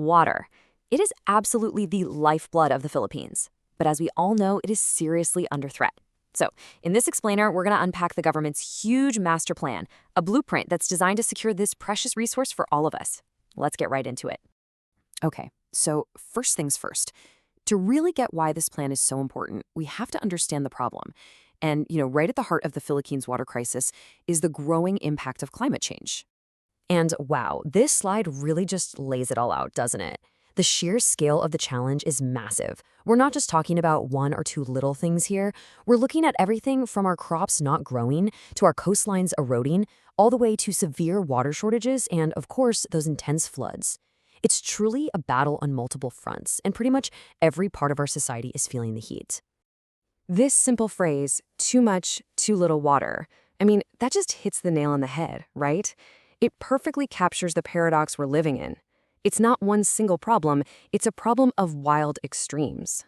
Water. It is absolutely the lifeblood of the Philippines. But as we all know, it is seriously under threat. So, in this explainer, we're going to unpack the government's huge master plan, a blueprint that's designed to secure this precious resource for all of us. Let's get right into it. Okay, so first things first. To really get why this plan is so important, we have to understand the problem. And, right at the heart of the Philippines water crisis is the growing impact of climate change. And wow, this slide really just lays it all out, doesn't it? The sheer scale of the challenge is massive. We're not just talking about one or two little things here. We're looking at everything from our crops not growing to our coastlines eroding, all the way to severe water shortages and, of course, those intense floods. It's truly a battle on multiple fronts, and pretty much every part of our society is feeling the heat. This simple phrase, too much, too little water, that just hits the nail on the head, right? It perfectly captures the paradox we're living in. It's not one single problem, it's a problem of wild extremes.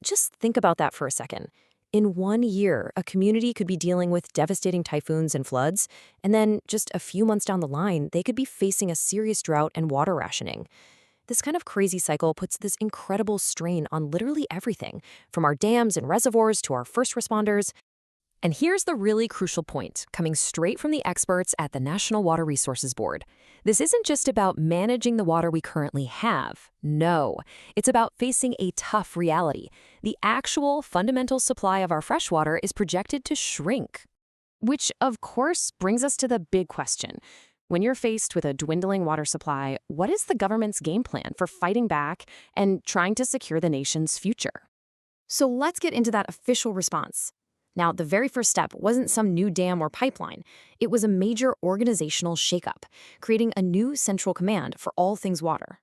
Just think about that for a second. In 1 year, a community could be dealing with devastating typhoons and floods, and then just a few months down the line, they could be facing a serious drought and water rationing. This kind of crazy cycle puts this incredible strain on literally everything, from our dams and reservoirs to our first responders. And here's the really crucial point, coming straight from the experts at the National Water Resources Board. This isn't just about managing the water we currently have. No, it's about facing a tough reality. The actual fundamental supply of our fresh water is projected to shrink. Which, of course, brings us to the big question. When you're faced with a dwindling water supply, what is the government's game plan for fighting back and trying to secure the nation's future? So let's get into that official response. Now, the very first step wasn't some new dam or pipeline. It was a major organizational shakeup, creating a new central command for all things water.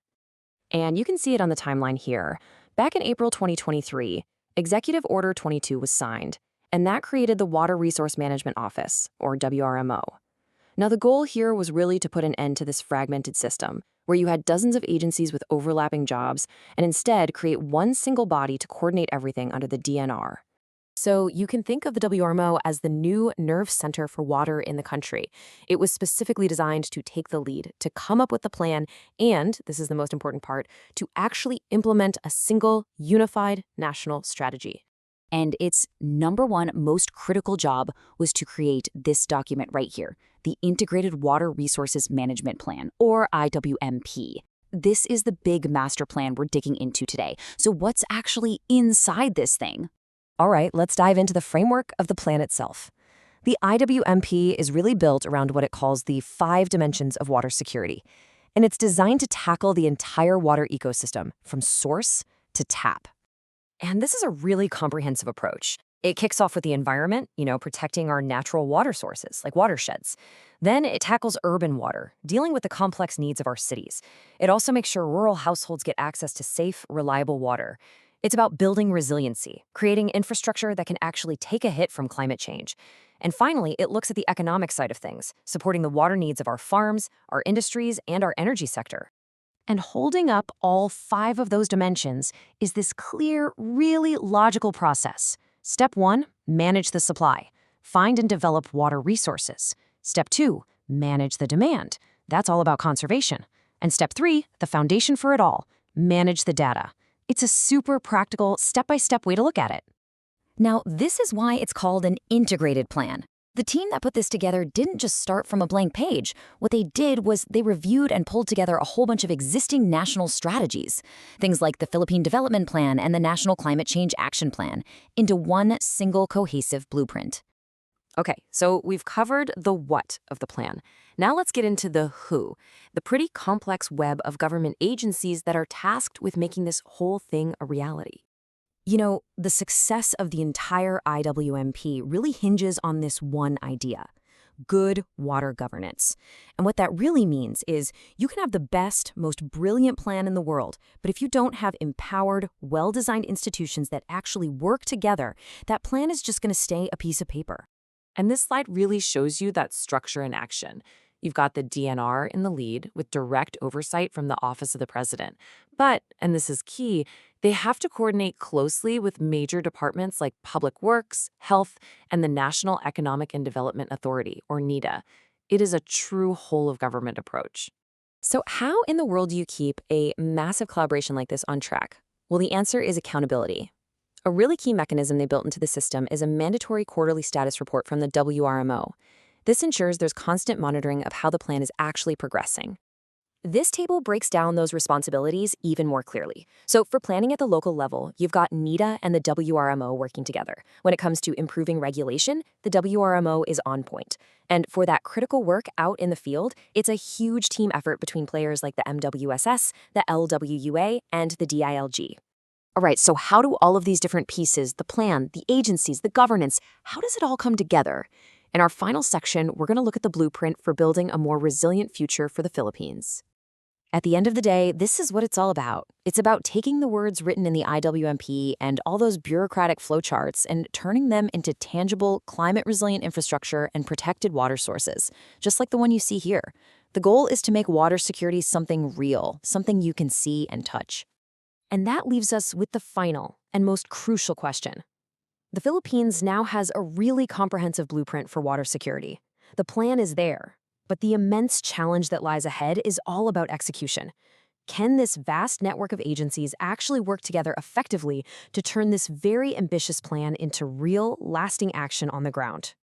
And you can see it on the timeline here. Back in April 2023, Executive Order 22 was signed, and that created the Water Resource Management Office, or WRMO. Now, the goal here was really to put an end to this fragmented system, where you had dozens of agencies with overlapping jobs, and instead create one single body to coordinate everything under the DNR. So you can think of the WRMO as the new nerve center for water in the country. It was specifically designed to take the lead, to come up with the plan, and, this is the most important part, to actually implement a single, unified national strategy. And its number one most critical job was to create this document right here, the Integrated Water Resources Management Plan, or IWMP. This is the big master plan we're digging into today. So what's actually inside this thing? All right, let's dive into the framework of the plan itself. The IWMP is really built around what it calls the 5 dimensions of water security, and it's designed to tackle the entire water ecosystem from source to tap. And this is a really comprehensive approach. It kicks off with the environment, protecting our natural water sources, like watersheds. Then it tackles urban water, dealing with the complex needs of our cities. It also makes sure rural households get access to safe, reliable water. It's about building resiliency, creating infrastructure that can actually take a hit from climate change. And finally, it looks at the economic side of things, supporting the water needs of our farms, our industries, and our energy sector. And holding up all 5 of those dimensions is this clear, really logical process. Step 1, manage the supply. Find and develop water resources. Step 2, manage the demand. That's all about conservation. And step 3, the foundation for it all, manage the data. It's a super practical, step-by-step way to look at it. Now, this is why it's called an integrated plan. The team that put this together didn't just start from a blank page. What they did was they reviewed and pulled together a whole bunch of existing national strategies, things like the Philippine Development Plan and the National Climate Change Action Plan, into one single cohesive blueprint. Okay, so we've covered the what of the plan. Now let's get into the who, the pretty complex web of government agencies that are tasked with making this whole thing a reality. The success of the entire IWMP really hinges on this one idea: good water governance. And what that really means is you can have the best, most brilliant plan in the world, but if you don't have empowered, well-designed institutions that actually work together, that plan is just going to stay a piece of paper. And this slide really shows you that structure in action. You've got the DNR in the lead with direct oversight from the Office of the President. But, and this is key, they have to coordinate closely with major departments like Public Works, Health, and the National Economic and Development Authority, or NEDA. It is a true whole-of-government approach. So, how in the world do you keep a massive collaboration like this on track? Well, the answer is accountability. A really key mechanism they built into the system is a mandatory quarterly status report from the WRMO. This ensures there's constant monitoring of how the plan is actually progressing. This table breaks down those responsibilities even more clearly. So, for planning at the local level, you've got NEDA and the WRMO working together. When it comes to improving regulation, the WRMO is on point. And for that critical work out in the field, it's a huge team effort between players like the MWSS, the LWUA, and the DILG. All right, so how do all of these different pieces, the plan, the agencies, the governance, how does it all come together? In our final section, we're going to look at the blueprint for building a more resilient future for the Philippines. At the end of the day, this is what it's all about. It's about taking the words written in the IWMP and all those bureaucratic flowcharts and turning them into tangible, climate-resilient infrastructure and protected water sources, just like the one you see here. The goal is to make water security something real, something you can see and touch. And that leaves us with the final and most crucial question. The Philippines now has a really comprehensive blueprint for water security. The plan is there. But the immense challenge that lies ahead is all about execution. Can this vast network of agencies actually work together effectively to turn this very ambitious plan into real, lasting action on the ground?